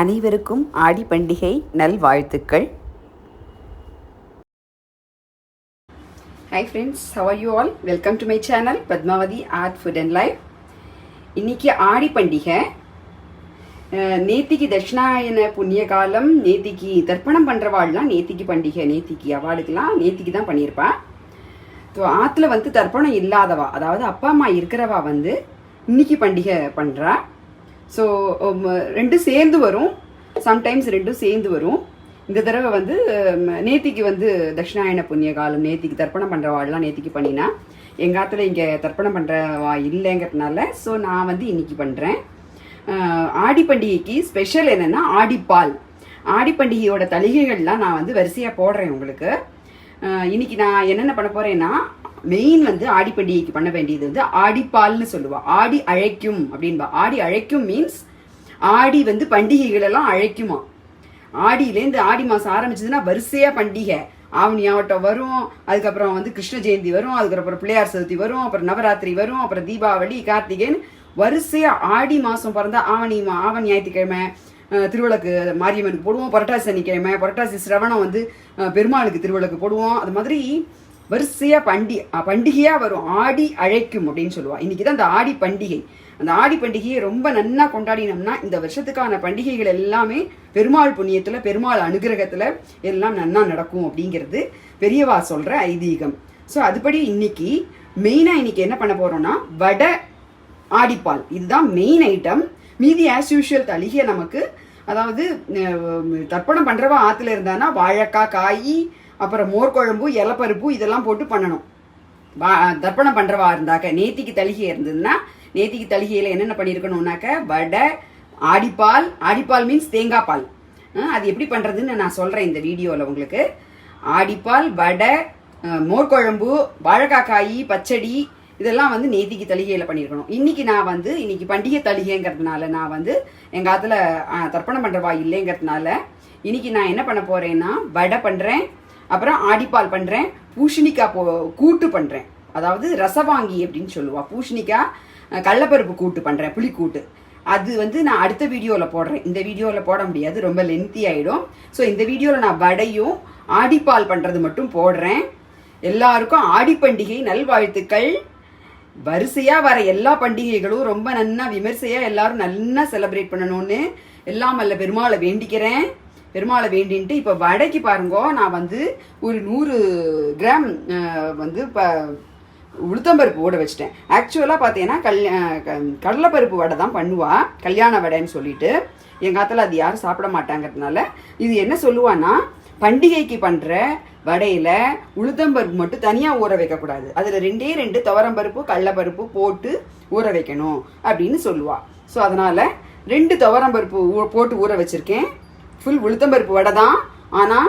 அனைவருக்கும் ஆடி பண்டிகை நல்வாழ்த்துக்கள். Hi friends, how are you all? Welcome to my channel Padmavathi art food and life. இன்னைக்கு ஆடி பண்டிகை. நேத்திக்கு தட்சிணாயன புண்ணிய காலம். நேத்திக்கு தர்ப்பணம் பண்ணுறவாள்லாம் நேத்திக்கு பண்டிகை, நேத்திக்கு அவாளுக்கெல்லாம் நேத்திக்கு தான் பண்ணியிருப்பா. ஸோ ஆற்றுல வந்து தர்ப்பணம் இல்லாதவா, அதாவது அப்பா அம்மா இருக்கிறவா வந்து இன்னைக்கு பண்டிகை பண்ணுறா. ஸோ ரெண்டும் சேர்ந்து வரும், சம்டைம்ஸ் ரெண்டும் சேர்ந்து வரும். இந்த தடவை வந்து நேத்திக்கு வந்து தட்சிணாயன புண்ணிய காலம், நேத்திக்கு தர்ப்பணம் பண்ணுறவாள்லாம் நேத்திக்கு பண்ணினா, எங்கள் ஆற்றுல இங்கே தர்ப்பணம் பண்ணுறவா இல்லைங்கிறதுனால ஸோ நான் வந்து இன்னைக்கு பண்ணுறேன். ஆடி பண்டிகைக்கு ஸ்பெஷல் என்னென்னா ஆடிப்பால். ஆடி பண்டிகையோட தளிகைகள்லாம் நான் வந்து வரிசையாக போடுறேன் உங்களுக்கு. இன்னைக்கு நான் என்னென்ன பண்ண போகிறேன்னா, மெயின் வந்து ஆடி பண்டிகைக்கு பண்ண வேண்டியது வந்து ஆடிப்பால்னு சொல்லுவா. ஆடி அழைக்கும் அப்படின்பா. ஆடி அழைக்கும் மீன்ஸ் ஆடி வந்து பண்டிகைகள் எல்லாம் அழைக்குமா. ஆடியிலேருந்து ஆடி மாதம் ஆரம்பிச்சதுன்னா வரிசையாக பண்டிகை. ஆவணி ஆவட்டம் வரும், அதுக்கப்புறம் வந்து கிருஷ்ண ஜெயந்தி வரும், அதுக்கப்புறம் பிள்ளையார் சதுர்த்தி வரும், அப்புறம் நவராத்திரி வரும், அப்புறம் தீபாவளி, கார்த்திகைன்னு வரிசையாக ஆடி மாதம் பிறந்தா ஆவணி ஞாயிற்றுக்கிழமை திருவிளக்கு மாரியம்மனுக்கு போடுவோம். புரட்டாசி சனிக்கிழமை, புரட்டாசி சிரவணம் வந்து பெருமாளுக்கு திருவிளக்கு போடுவோம். அது மாதிரி வரிசையாக பண்டிகையாக வரும். ஆடி அழைக்கும் அப்படின்னு சொல்லுவாள். இன்றைக்கி தான் அந்த ஆடி பண்டிகை. அந்த ஆடி பண்டிகையை ரொம்ப நன்னா கொண்டாடினோம்னா இந்த வருஷத்துக்கான பண்டிகைகள் எல்லாமே பெருமாள் புண்ணியத்தில், பெருமாள் அனுகிரகத்தில் எல்லாம் நன்னா நடக்கும் அப்படிங்கிறது பெரியவா சொல்கிற ஐதீகம். ஸோ அதுபடி இன்னைக்கு மெயினாக இன்னைக்கு என்ன பண்ண போகிறோம்னா வடை ஆடிப்பால். இதுதான் மெயின் ஐட்டம். மீதி ஆஸ் யூஷுவல் தளிகை நமக்கு, அதாவது தர்ப்பணம் பண்ணுறவா ஆற்றுல இருந்தானா வாழைக்காய், காய், அப்புறம் மோர்குழம்பு, இலப்பருப்பு இதெல்லாம் போட்டு பண்ணணும். தர்ப்பணம் பண்ணுறவா இருந்தாக்க நேத்திக்கு தளிகை இருந்ததுன்னா நேத்திக்கு தளிகையில் என்னென்ன பண்ணியிருக்கணும்னாக்க வடை, ஆடிப்பால். ஆடிப்பால் மீன்ஸ் தேங்காய் பால். அது எப்படி பண்ணுறதுன்னு நான் சொல்கிறேன் இந்த வீடியோவில் உங்களுக்கு. ஆடிப்பால், வடை, மோர்குழம்பு, வாழைக்காய், காய், பச்சடி இதெல்லாம் வந்து நேத்திக்கு தளிகையில் பண்ணியிருக்கணும். இன்னைக்கு நான் வந்து இன்னைக்கு பண்டிகை தளிகைங்கிறதுனால நான் வந்து எங்கள் ஆற்றுல தர்ப்பணம் பண்ணுறவா இல்லைங்கிறதுனால இன்னைக்கு நான் என்ன பண்ண போகிறேன்னா வடை பண்ணுறேன், அப்புறம் ஆடிப்பால் பண்ணுறேன், பூசணிக்காய் கூட்டு பண்ணுறேன். அதாவது ரசவாங்கி அப்படின்னு சொல்லுவா. பூசணிக்காய் கடலப்பருப்பு கூட்டு பண்ணுறேன், புளிக்கூட்டு. அது வந்து நான் அடுத்த வீடியோவில் போடுறேன். இந்த வீடியோவில் போட முடியாது, ரொம்ப லென்த்தி ஆகிடும். ஸோ இந்த வீடியோவில் நான் வடையும் ஆடிப்பால் பண்ணுறது மட்டும் போடுறேன். எல்லாருக்கும் ஆடி பண்டிகை நல்வாழ்த்துக்கள். வரிசையாக வர எல்லா பண்டிகைகளும் ரொம்ப நன்னா விமர்சையாக எல்லாரும் நல்லா செலிப்ரேட் பண்ணணும்னு எல்லாம் அல்ல பெருமாளை வேண்டிக்கிறேன். பெருமாளை வேண்டின்ட்டு இப்போ வடைக்கு பாருங்கோ, நான் வந்து ஒரு 100 கிராம் வந்து உளுத்தம்பருப்பு ஓட வச்சுட்டேன். ஆக்சுவலாக பார்த்தீங்கன்னா கடலைப்பருப்பு வடை தான் பண்ணுவா, கல்யாண வடைன்னு சொல்லிட்டு. எங்கள் ஆற்றுல அது யாரும் சாப்பிட மாட்டாங்கிறதுனால இது என்ன சொல்லுவான்னா, பண்டிகைக்கு பண்ணுற வடையில் உளுத்தம்பருப்பு மட்டும் தனியாக ஊற வைக்கக்கூடாது, அதில் 2 துவரம்பருப்பு கடலைப்பருப்பு போட்டு ஊற வைக்கணும் அப்படின்னு சொல்லுவாள். ஸோ அதனால் 2 துவரம்பருப்பு போட்டு ஊற வச்சுருக்கேன். ஃபுல் உளுத்தம்பருப்பு வடை தான். ஆனால்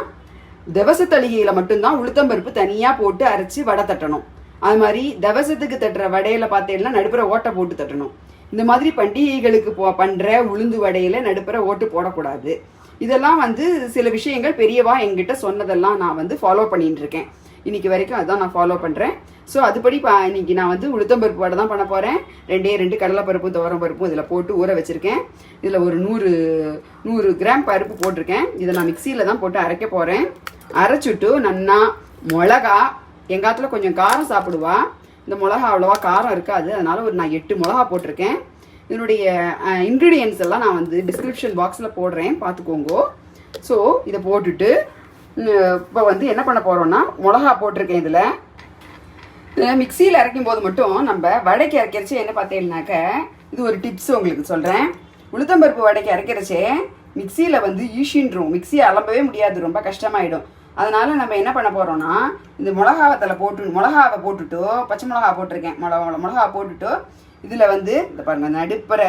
தவச தளிகையில் மட்டும்தான் உளுத்தம்பருப்பு தனியாக போட்டு அரைச்சி வடை தட்டணும். அது மாதிரி தவசத்துக்கு தட்டுற வடையில் பார்த்தீங்கன்னா நடுப்புற ஓட்டை போட்டு தட்டணும். இந்த மாதிரி பண்டிகைகளுக்கு பண்ணுற உளுந்து வடையில் நடுப்புற ஓட்டு போடக்கூடாது. இதெல்லாம் வந்து சில விஷயங்கள் பெரியவா எங்கிட்ட சொன்னதெல்லாம் நான் வந்து ஃபாலோ பண்ணிட்டு இருக்கேன். இன்னைக்கு வரைக்கும் அதுதான் நான் ஃபாலோ பண்ணுறேன். ஸோ அதுபடி இன்னைக்கு நான் வந்து உளுத்தம்பருப்பு வடை தான் பண்ண போகிறேன். 2 கடலைப்பருப்பு, துவரம்பருப்பும் இதில் போட்டு ஊற வச்சுருக்கேன். இதில் ஒரு 100 கிராம் பருப்பு போட்டிருக்கேன். இதை நான் மிக்சியில் தான் போட்டு அரைக்க போகிறேன். அரைச்சிட்டு நன்னா மிளகா, எங்கள் ஆற்றுல கொஞ்சம் காரம் சாப்பிடுவா, இந்த மிளகா அவ்வளோவா காரம் இருக்காது, அதனால் நான் 8 மிளகா போட்டிருக்கேன். இதனுடைய இன்க்ரீடியன்ஸ் எல்லாம் நான் வந்து டிஸ்கிரிப்ஷன் பாக்ஸில் போடுறேன், பார்த்துக்கோங்க. ஸோ இதை போட்டுட்டு இப்போ வந்து என்ன பண்ண போகிறோன்னா, மிளகா போட்டிருக்கேன். இதில் மிக்சியில் அரைக்கும் போது மட்டும் நம்ம வடைக்கு அரைக்கிறச்சு என்ன பார்த்தீங்கன்னாக்க, இது ஒரு டிப்ஸ் உங்களுக்கு சொல்கிறேன். உளுத்தம்பருப்பு வடைக்கு அரைக்கிறச்சே மிக்சியில் வந்து ஈஷின்றும், மிக்சியை அலம்பவே முடியாது, ரொம்ப கஷ்டமாயிடும். அதனால் நம்ம என்ன பண்ண போகிறோன்னா, இந்த மிளகாவை போட்டுட்டு, பச்சை மிளகா போட்டிருக்கேன், மிளகா போட்டுட்டு இதில் வந்து இந்த பாருங்கள் நடுப்புற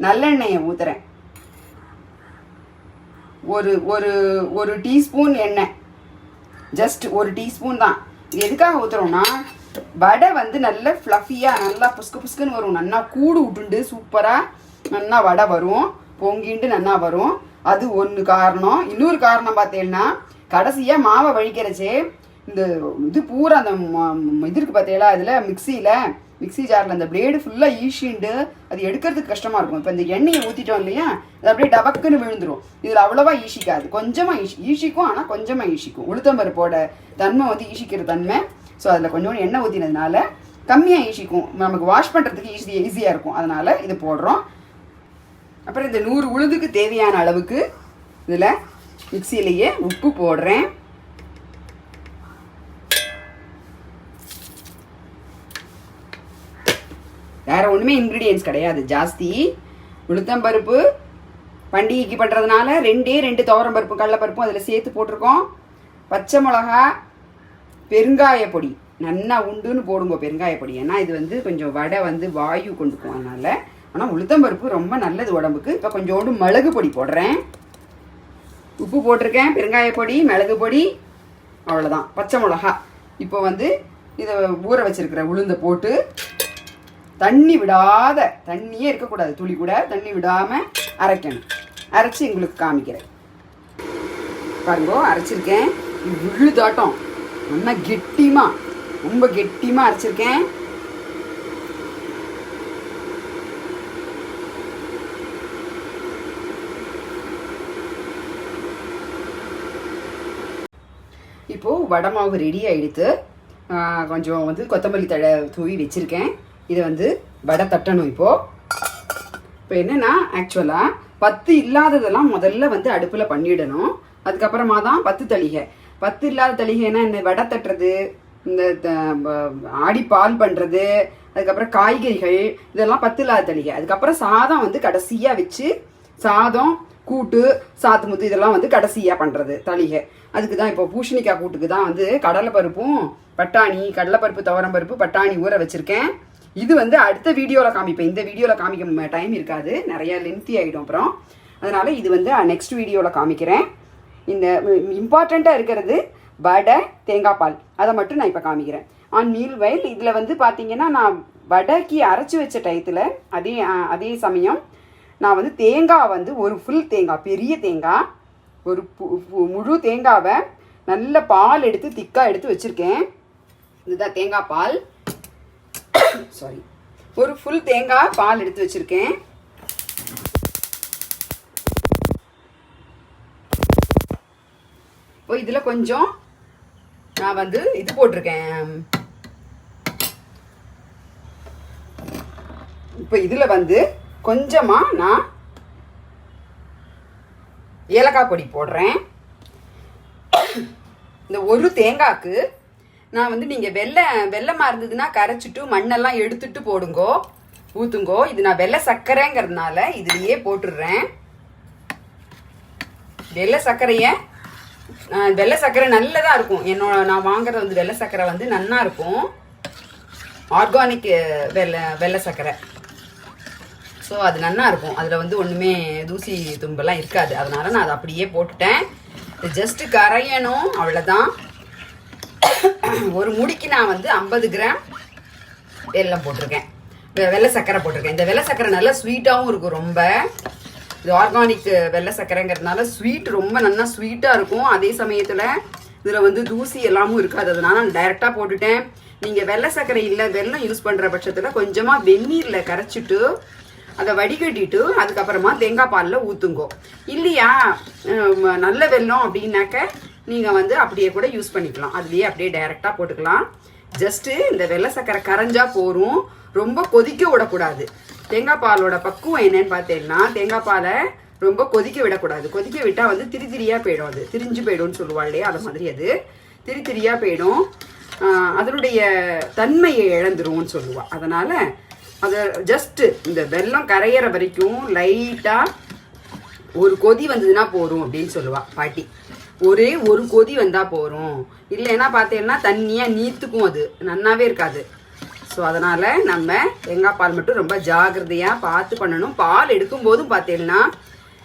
நல்லெண்ணெயை ஊற்றுறேன். ஒரு டீஸ்பூன் எண்ணெய், ஜஸ்ட் 1 டீஸ்பூன் தான். இது எதுக்காக ஊற்றுறோன்னா, வடை வந்து நல்ல ஃப்ளஃபியாக நல்லா புஸ்குன்னு வரும். நல்லா கூடு விட்டுண்டு சூப்பராக நல்லா வடை வரும், பொங்கிண்டு நல்லா வரும். அது ஒன்று காரணம். இன்னொரு காரணம் பார்த்தீங்கன்னா, கடைசியாக மாவை வழிக்கிறச்சே இந்த இது பூரா அந்த இது இருக்குது பார்த்தீங்களா, இதில் மிக்சியில் மிக்ஸி ஜாரில் அந்த பிளேடு ஃபுல்லாக ஈஷிண்டு அது எடுக்கிறதுக்கு கஷ்டமாக இருக்கும். இப்போ இந்த எண்ணெயை ஊற்றிட்டோம் இல்லையா, அது அப்படியே டபக்குன்னு விழுந்துடும். இதில் அவ்வளோவா ஈஷிக்காது, கொஞ்சமாக ஈஷிக்கும், ஆனால் கொஞ்சமாக ஈஷிக்கும். உளுத்தம்பருப்போட தன்மை வந்து ஈஷிக்கிற தன்மை. ஸோ அதில் கொஞ்சோண்டு எண்ணெய் ஊற்றினதுனால கம்மியாக ஈஷிக்கும், நமக்கு வாஷ் பண்ணுறதுக்கு ஈஸியாக இருக்கும். அதனால் இது போடுறோம். அப்புறம் இந்த 100 உளுந்துக்கு தேவையான அளவுக்கு இதில் மிக்சியிலேயே உப்பு போடுறேன். வேறு ஒன்றுமே இன்க்ரீடியன்ஸ் கிடையாது ஜாஸ்தி. உளுத்தம்பருப்பு பண்டிகைக்கு பண்ணுறதுனால 2 துவரம்பருப்பு கடலைப்பருப்பும் அதில் சேர்த்து போட்டிருக்கோம். பச்சை மிளகா, பெருங்காய பொடி நல்லா உண்டுன்னு போடுங்க பெருங்காய பொடி. ஏன்னா இது வந்து கொஞ்சம் வடை வந்து வாயு கொண்டுக்கும் அதனால். ஆனால் உளுத்தம்பருப்பு ரொம்ப நல்லது உடம்புக்கு. இப்போ கொஞ்சோண்டு மிளகு பொடி போடுறேன். உப்பு போட்டிருக்கேன், பெருங்காய பொடி, மிளகு பொடி, அவ்வளோதான். பச்சை மிளகா. இப்போ வந்து இதை ஊற வச்சிருக்கிற உளுந்தை போட்டு தண்ணி விடாத, தண்ணியே இருக்கக்கூடாது, துளி கூட தண்ணி விடாமல் அரைக்கணும். அரைச்சி உங்களுக்கு காமிக்கிறேன் பாருங்கோ. அரைச்சிருக்கேன் விழுதாட்டம், நல்லா கெட்டியமாக, ரொம்ப கெட்டியமாக அரைச்சிருக்கேன். இப்போது வடை மாவு ரெடி ஆகிடுத்து. கொஞ்சம் வந்து கொத்தமல்லி தழை தூவி வச்சுருக்கேன். இதை வந்து வடை தட்டணும். இப்போ என்னென்னா ஆக்சுவலாக 10 இல்லாததெல்லாம் முதல்ல வந்து அடுப்பில் பண்ணிடணும். அதுக்கப்புறமா தான் 10 தளிகை. 10 இல்லாத தளிகைன்னா இந்த வடை தட்டுறது, இந்த ஆடிப்பால் பண்ணுறது, அதுக்கப்புறம் காய்கறிகள், இதெல்லாம் 10 இல்லாத தளிகை. அதுக்கப்புறம் சாதம் வந்து கடைசியாக வச்சு, சாதம் கூட்டு சாத்து முத்து இதெல்லாம் வந்து கடைசியாக பண்ணுறது தளிகை. அதுக்கு தான் இப்போ பூசணிக்காய் கூட்டுக்கு தான் வந்து கடலைப்பருப்பும் பட்டாணி, கடலைப்பருப்பு, துவரம்பருப்பு, பட்டாணி ஊற வச்சுருக்கேன். இது வந்து அடுத்த வீடியோவில் காமிப்பேன். இந்த வீடியோவில் காமிக்க டைம் இருக்காது, நிறையா லென்த்தி ஆகிடும் அப்புறம். அதனால் இது வந்து நெக்ஸ்ட் வீடியோவில் காமிக்கிறேன். இந்த இம்பார்ட்டண்ட்டாக இருக்கிறது வடை, தேங்காய் பால், அதை மட்டும் நான் இப்போ காமிக்கிறேன். மீல் வைல் இதில் வந்து பார்த்தீங்கன்னா நான் வடைக்கு அரைச்சி வச்ச டயத்தில் அதே சமயம் நான் வந்து தேங்காய் வந்து ஒரு ஃபுல் தேங்காய், பெரிய தேங்காய், ஒரு முழு தேங்காவை நல்ல பால் எடுத்து திக்காக எடுத்து வச்சுருக்கேன். இதுதான் தேங்காய் பால், சாரி, ஒரு ஃபுல் தேங்காய் பால் எடுத்து வச்சுருக்கேன். இப்போ இதில் கொஞ்சம் நான் வந்து இது போட்டிருக்கேன். இப்போ இதில் வந்து கொஞ்சமாக நான் ஏலக்காய் பொடி போடுறேன். இந்த ஒரு தேங்காய்க்கு நான் வந்து நீங்கள் வெள்ளமாக இருந்ததுன்னா கரைச்சிட்டு மண்ணெல்லாம் எடுத்துட்டு போடுங்கோ, ஊற்றுங்கோ. இது நான் வெள்ளை சர்க்கரைங்கிறதுனால இதுலேயே போட்டுடுறேன். வெள்ளை சர்க்கரை நல்லதாக இருக்கும். நான் வாங்குறது வந்து வெள்ளை சர்க்கரை வந்து நல்லா இருக்கும், ஆர்கானிக் வெள்ளை சர்க்கரை. ஸோ அது நல்லா இருக்கும், அதில் வந்து ஒன்றுமே தூசி தும்பெல்லாம் இருக்காது. அதனால் நான் அதை அப்படியே போட்டுட்டேன். ஜஸ்ட்டு கரையணும், அவ்வளோதான். ஒரு முடிக்கு நான் வந்து 50 கிராம் வெல்லம் போட்டிருக்கேன், வெள்ளை சர்க்கரை போட்டிருக்கேன். இந்த வெள்ளை சர்க்கரை நல்லா ஸ்வீட்டாகவும் இருக்கும். ரொம்ப இது ஆர்கானிக் வெள்ளை சர்க்கரைங்கிறதுனால ஸ்வீட் ரொம்ப நல்லா ஸ்வீட்டாக இருக்கும். அதே சமயத்தில் இதில் வந்து தூசி எல்லாமும் இருக்காது. அதனால நான் டைரெக்டாக போட்டுட்டேன். நீங்கள் வெள்ளை சர்க்கரை இல்லை வெல்லம் யூஸ் பண்ணுற பட்சத்தில் கொஞ்சமாக வெந்நீரில் கரைச்சிட்டு அதை வடிகட்டிட்டு அதுக்கப்புறமா தேங்காய் பாலில் ஊற்றுங்கோ. இல்லையா நல்ல வெல்லம் அப்படின்னாக்க நீங்கள் வந்து அப்படியே கூட யூஸ் பண்ணிக்கலாம், அதுலேயே அப்படியே டைரெக்டாக போட்டுக்கலாம். ஜஸ்ட்டு இந்த வெள்ளை சர்க்கரை கரைஞ்சா போகும், ரொம்ப கொதிக்க விடக்கூடாது. தேங்காய் பாலோட பக்குவம் என்னன்னு பார்த்தீங்கன்னா, தேங்காய் பாலை ரொம்ப கொதிக்க விடக்கூடாது. கொதிக்க விட்டால் வந்து திரியாக போயிடும், அது திரிஞ்சு போயிடும்னு சொல்லுவாள் இல்லையா, அது மாதிரி அது திரியாக போயிடும், அதனுடைய தன்மையை இழந்துரும்னு சொல்லுவாள். அதனால் அதை ஜஸ்ட்டு இந்த வெல்லம் கரையிற வரைக்கும் லைட்டாக ஒரு கொதி வந்ததுன்னா போதும் அப்படின்னு சொல்லுவாள் பாட்டி. ஒரே ஒரு கொதி வந்தால் போகிறோம், இல்லைன்னா பார்த்தீங்கன்னா தண்ணியாக நீத்துக்கும், அது நன்னாவே இருக்காது. ஸோ அதனால் நம்ம தேங்காய் பால் மட்டும் ரொம்ப ஜாகிரதையாக பார்த்து பண்ணணும். பால் எடுக்கும்போதும் பார்த்தீங்கன்னா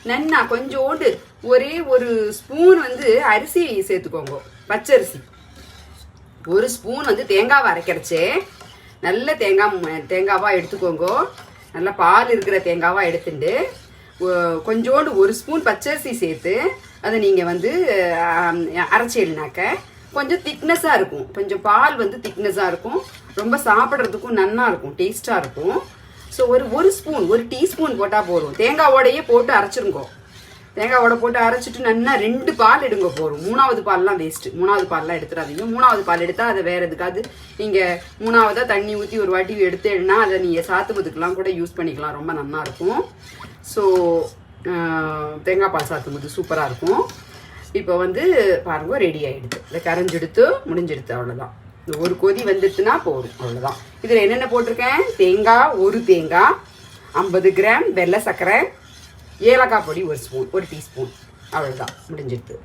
நன்னா கொஞ்சோண்டு ஒரே ஒரு ஸ்பூன் வந்து அரிசி சேர்த்துக்கோங்க, பச்சரிசி. ஒரு ஸ்பூன் வந்து தேங்காவை அரைக்கிறச்சே நல்ல தேங்காவாக எடுத்துக்கோங்க. நல்லா பால் இருக்கிற தேங்காவாக எடுத்துட்டு கொஞ்சோண்டு ஒரு ஸ்பூன் பச்சரிசி சேர்த்து அதை நீங்கள் வந்து அரைச்சிடனாக்க கொஞ்சம் திக்னஸாக இருக்கும், கொஞ்சம் பால் வந்து திக்னஸாக இருக்கும். ரொம்ப சாப்பிட்றதுக்கும் நல்லா இருக்கும், டேஸ்ட்டாக இருக்கும். ஸோ ஒரு ஸ்பூன், ஒரு டீஸ்பூன் போட்டால் போதும். தேங்காவோடையே போட்டு அரைச்சிருங்கோ. தேங்காவோட போட்டு அரைச்சிட்டு நல்லா 2 பால் எடுங்க போதும். 3வது பால்லாம் வேஸ்ட்டு. 3வது பால்லாம் எடுத்துடாதீங்க. 3வது பால் எடுத்தால் அதை வேறு எதுக்காவது நீங்கள் 3வதாக தண்ணி ஊற்றி ஒரு வாட்டி எடுத்தேன்னா அதை நீங்கள் சாத்துமுதுக்கெலாம் கூட யூஸ் பண்ணிக்கலாம். ரொம்ப நல்லாயிருக்கும். ஸோ தேங்காய் பால் சாத்துமுது சூப்பராக இருக்கும். இப்போ வந்து பாருங்க ரெடி ஆகிடுது. இதை கரைஞ்செடுத்து முடிஞ்செடுத்து, அவ்வளோதான். இந்த ஒரு கொதி வந்துடுச்சுன்னா போதும், அவ்வளோதான். இதில் என்னென்ன போட்டிருக்கேன்? தேங்காய், ஒரு தேங்காய், 50 கிராம் வெள்ளை சர்க்கரை, ஏலக்காய் பொடி 1 ஸ்பூன், 1 டீஸ்பூன், அவ்வளோதான், முடிஞ்சிடுது.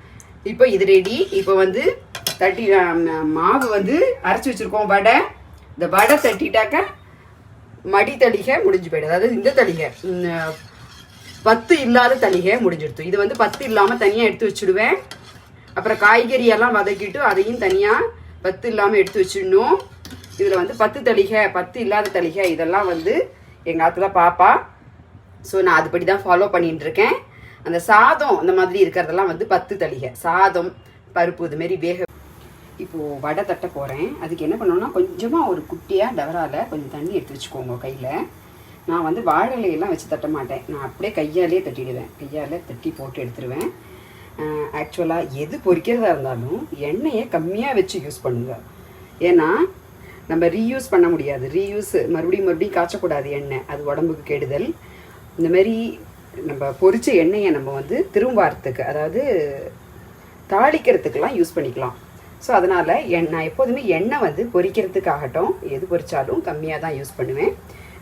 இப்போ இது ரெடி. இப்போ வந்து மாவு வந்து அரைச்சி வச்சுருக்கோம். வடை, இந்த வடை தட்டிட்டாக்க மடி தளிகை முடிஞ்சு போய்டும். அதாவது இந்த தளிகை 10 இல்லாத தளிகை முடிஞ்சிடுது. இது வந்து 10 இல்லாமல் தனியாக எடுத்து வச்சுடுவேன். அப்புறம் காய்கறியெல்லாம் வதக்கிட்டு அதையும் தனியாக 10 இல்லாமல் எடுத்து வச்சிடணும். இதில் வந்து 10 தளிகை, 10 இல்லாத தளிகை இதெல்லாம் வந்து எங்கள் ஆத்துல பாப்பா. ஸோ நான் அதுபடி தான் ஃபாலோ பண்ணிட்டு இருக்கேன். அந்த சாதம் அந்த மாதிரி இருக்கிறதெல்லாம் வந்து 10 தளிகை. சாதம், பருப்பு இதுமாரி வேக. இப்போது வடை தட்ட போகிறேன். அதுக்கு என்ன பண்ணணும்னா கொஞ்சமாக ஒரு குட்டியாக டவரால் கொஞ்சம் தண்ணி எடுத்து வச்சுக்கோங்க கையில். நான் வந்து வாழலையெல்லாம் வச்சு தட்ட மாட்டேன். நான் அப்படியே கையாலே தட்டிடுவேன். கையால் தட்டி போட்டு எடுத்துருவேன். ஆக்சுவலாக எது பொரிக்கிறதா இருந்தாலும் எண்ணெயை கம்மியாக வச்சு யூஸ் பண்ணுங்க. ஏன்னா நம்ம ரீயூஸ் பண்ண முடியாது. ரீயூஸ் மறுபடியும் காய்ச்சக்கூடாது எண்ணெய், அது உடம்புக்கு கெடுதல். இந்தமாரி நம்ம பொரிச்ச எண்ணெயை நம்ம வந்து திரும்பாரத்துக்கு, அதாவது தாளிக்கிறதுக்கெல்லாம் யூஸ் பண்ணிக்கலாம். ஸோ அதனால் நான் எப்போதுமே எண்ணெய் வந்து பொரிக்கிறதுக்காகட்டும் எது பொரித்தாலும் கம்மியாக தான் யூஸ் பண்ணுவேன்.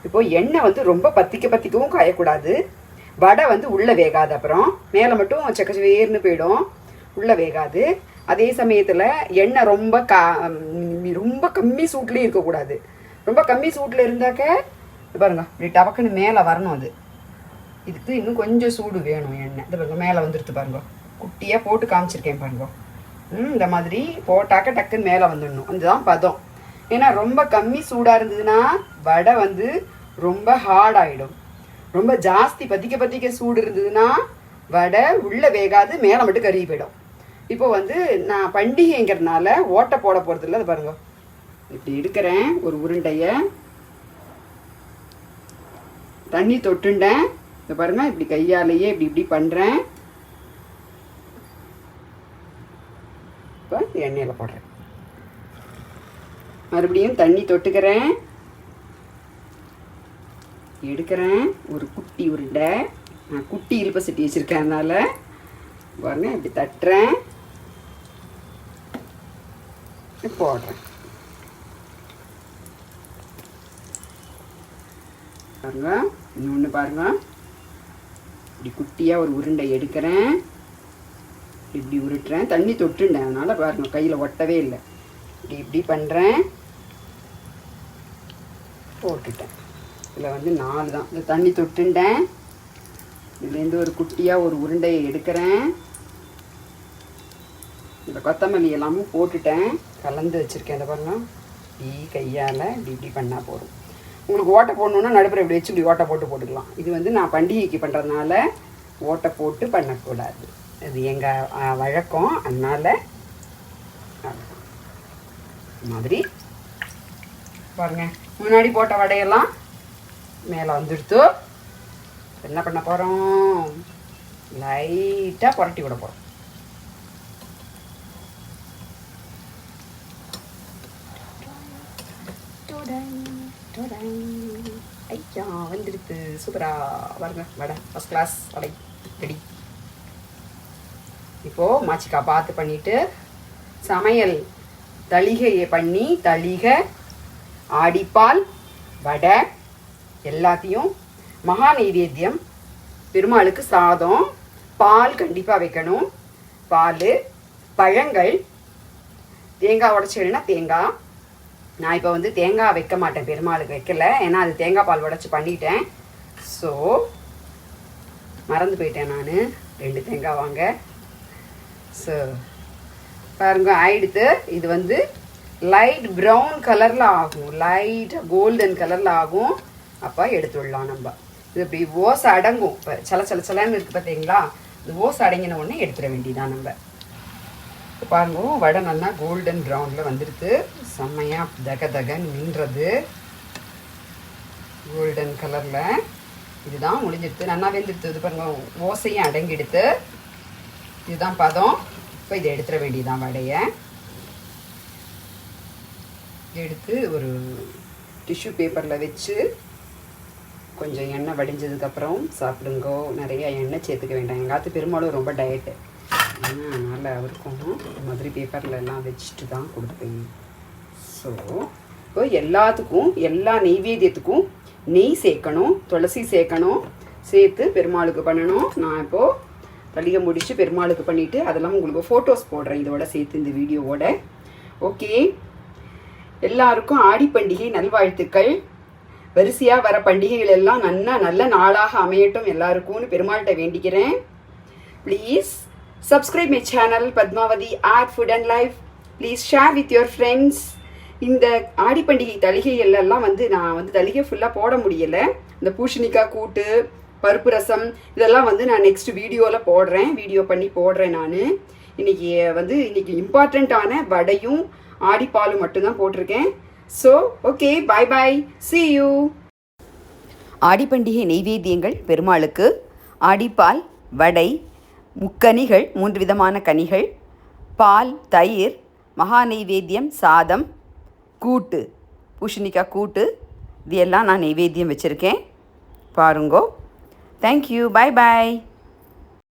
இப்போது எண்ணெய் வந்து ரொம்ப பற்றிக்கவும் காயக்கூடாது. வடை வந்து உள்ளே வேகாது. அப்புறம் மேலே மட்டும் சக்கச்சவேர்னு போயிடும், உள்ளே வேகாது. அதே சமயத்தில் எண்ணெய் ரொம்ப கம்மி சூட்லேயும் இருக்கக்கூடாது. ரொம்ப கம்மி சூட்டில் இருந்தாக்க பாருங்க இப்படி டபக்குன்னு மேலே வரணும். அது இதுக்கு இன்னும் கொஞ்சம் சூடு வேணும். எண்ணெய் இது பாருங்க மேலே வந்துடுது பாருங்க. குட்டியாக போட்டு காமிச்சிருக்கேன் பாருங்க. இந்த மாதிரி போட்டாக்க டக்குன்னு மேலே வந்துடணும். அதுதான் பதம். ஏன்னா ரொம்ப கம்மி சூடாக இருந்ததுன்னா வடை வந்து ரொம்ப ஹார்ட் ஆகிடும். ரொம்ப ஜாஸ்தி பற்றிக்க சூடு இருந்ததுன்னா வடை உள்ளே வேகாது, மேலே மட்டும் கருகி போயிடும். இப்போ வந்து நான் பண்டிகைங்கிறதுனால ஓட்டை போட போகிறது இல்லை. அது பாருங்க இப்படி எடுக்கிறேன். ஒரு உருண்டையை தண்ணி தொட்டுண்டேன். இதை பாருங்க இப்படி கையாலேயே இப்படி பண்ணுறேன். இப்போ எண்ணெயில் போடுறேன். மறுபடியும் தண்ணி தொட்டுக்கிறேன், எடுக்கிறேன். ஒரு குட்டி உருண்டை, நான் குட்டி இழுப்ப சட்டி வச்சுருக்கேன். அதனால் பாருங்க இப்படி தட்டுறேன், போடுறேன். பாருங்க இன்னொன்று பாருங்க, இப்படி குட்டியாக ஒரு உருண்டை எடுக்கிறேன், இப்படி உருட்டுறேன். தண்ணி தொட்டுண்டேன், அதனால் பாருங்க கையில் ஒட்டவே இல்லை. இப்படி பண்ணுறேன், போட்டுட்டேன். இதில் வந்து 4 தான். இந்த தண்ணி தொட்டுண்டேன். இதுலேருந்து ஒரு குட்டியாக ஒரு உருண்டையை எடுக்கிறேன். இந்த கொத்தமல்லி எல்லாமும் போட்டுட்டேன், கலந்து வச்சுருக்கேன். இந்த பாருங்க இப்படி கையால் இப்படி பண்ணால் போதும். உங்களுக்கு ஓட்டை போடணுன்னா நடுப்புற இப்படி வச்சு இப்படி ஓட்டை போட்டுக்கலாம். இது வந்து நான் பண்டிகைக்கு பண்ணுறதுனால ஓட்டை போட்டு பண்ணக்கூடாது, இது எங்கள் வழக்கம். அதனால் மாதிரி பாருங்க முன்னாடி போட்ட வடையெல்லாம் மேலே வந்துடுத்து. என்ன பண்ண போகிறோம்? லைட்டாக புரட்டி விட போகிறோம். ஐயா வந்துடுத்து, சூப்பராக பாருங்க வடை, ஃபஸ்ட் கிளாஸ் வடை ரெடி. இப்போது மாச்சிக்கா பார்த்து பண்ணிவிட்டு சமையல் தளிகையை பண்ணி, தளிகை, ஆடிப்பால், வடை எல்லாத்தையும் மகா நைவேத்தியம். பெருமாளுக்கு சாதம், பால் கண்டிப்பாக வைக்கணும், பால், பழங்கள், தேங்காய் உடச்சி வேணும்னா தேங்காய். நான் இப்போ வந்து தேங்காய் வைக்க மாட்டேன், பெருமாளுக்கு வைக்கலை. ஏன்னா அது தேங்காய் பால் உடச்சி பண்ணிட்டேன். ஸோ மறந்து போயிட்டேன் நான் 2 தேங்காய் வாங்க. ஸோ பாருங்க ஆயிடுத்து. இது வந்து லைட் ப்ரௌன் கலரில் ஆகும், லைட் கோல்டன் கலரில் ஆகும். அப்போ எடுத்துடலாம் நம்ம. இது இப்படி ஓசை அடங்கும். இப்போ சலன்னு இருக்குது பார்த்தீங்களா? இது ஓசை அடங்கின உடனே எடுத்துட வேண்டியதான் நம்ம. பாருங்க, வடை நல்லா கோல்டன் ப்ரௌனில் வந்துடுது. செம்மையாக தக தகன்னு மின்றது கோல்டன் கலரில். இதுதான் முடிஞ்சிடுது, நல்லா வெந்துடுது. இது பாருங்க, ஓசையும் அடங்கிடுது. இதுதான் பதம். இப்போ இதை எடுத்துட வேண்டியதுதான். வடையை எடுத்து ஒரு டிஷ்யூ பேப்பரில் வச்சு கொஞ்சம் எண்ணெய் வடிஞ்சதுக்கப்புறம் சாப்பிடுங்கோ. நிறைய எண்ணெய் சேர்த்துக்க வேண்டாம். எங்காத்து பெரும்பாலும் ரொம்ப டயட்டு, அதனால் அவருக்கும் இந்த மாதிரி பேப்பரில் எல்லாம் வச்சுட்டு தான் கொடுப்பேன். ஸோ இப்போ எல்லாத்துக்கும், எல்லா நெய்வேத்தியத்துக்கும் நெய் சேர்க்கணும், துளசி சேர்க்கணும், சேர்த்து பெருமாளுக்கு பண்ணணும். நான் இப்போது தளிகை முடித்து பெருமாளுக்கு பண்ணிவிட்டு அதெல்லாம் உங்களுக்கு ஃபோட்டோஸ் போடுறேன் இதோட சேர்த்து, இந்த வீடியோவோட. ஓகே, எல்லாருக்கும் ஆடி பண்டிகை நல்வாழ்த்துக்கள். வரிசையாக வர பண்டிகைகள் எல்லாம் நல்ல நாளாக அமையட்டும் எல்லாருக்கும்னு பெருமாள்கிட்ட வேண்டிக்கிறேன். Please subscribe my channel Padmavathi art food and life. Please share with your friends. இந்த ஆடி பண்டிகை தளிகைகள் எல்லாம் நான் தளிகை ஃபுல்லாக போட முடியலை. இந்த பூசணிக்காய் கூட்டு, பருப்பு ரசம் இதெல்லாம் நான் நெக்ஸ்ட் வீடியோவில் போடுறேன், வீடியோ பண்ணி போடுறேன். நான் இன்னைக்கு இம்பார்ட்டண்ட்டான வடையும் ஆடிப்பாலும் மட்டும்தான் போட்டிருக்கேன். So okay, bye bye, see you. ஆடிப்பண்டிகை நெய்வேத்தியங்கள் பெருமாளுக்கு ஆடிப்பால், வடை, முக்கனிகள், 3 விதமான கனிகள், பால், தயிர், மகா நெய்வேத்தியம், சாதம், கூட்டு, பூசணிக்காய் கூட்டு, இது எல்லாம் நான் நெய்வேத்தியம் வச்சுருக்கேன். பாருங்கோ. தேங்க்யூ, பாய் பாய்.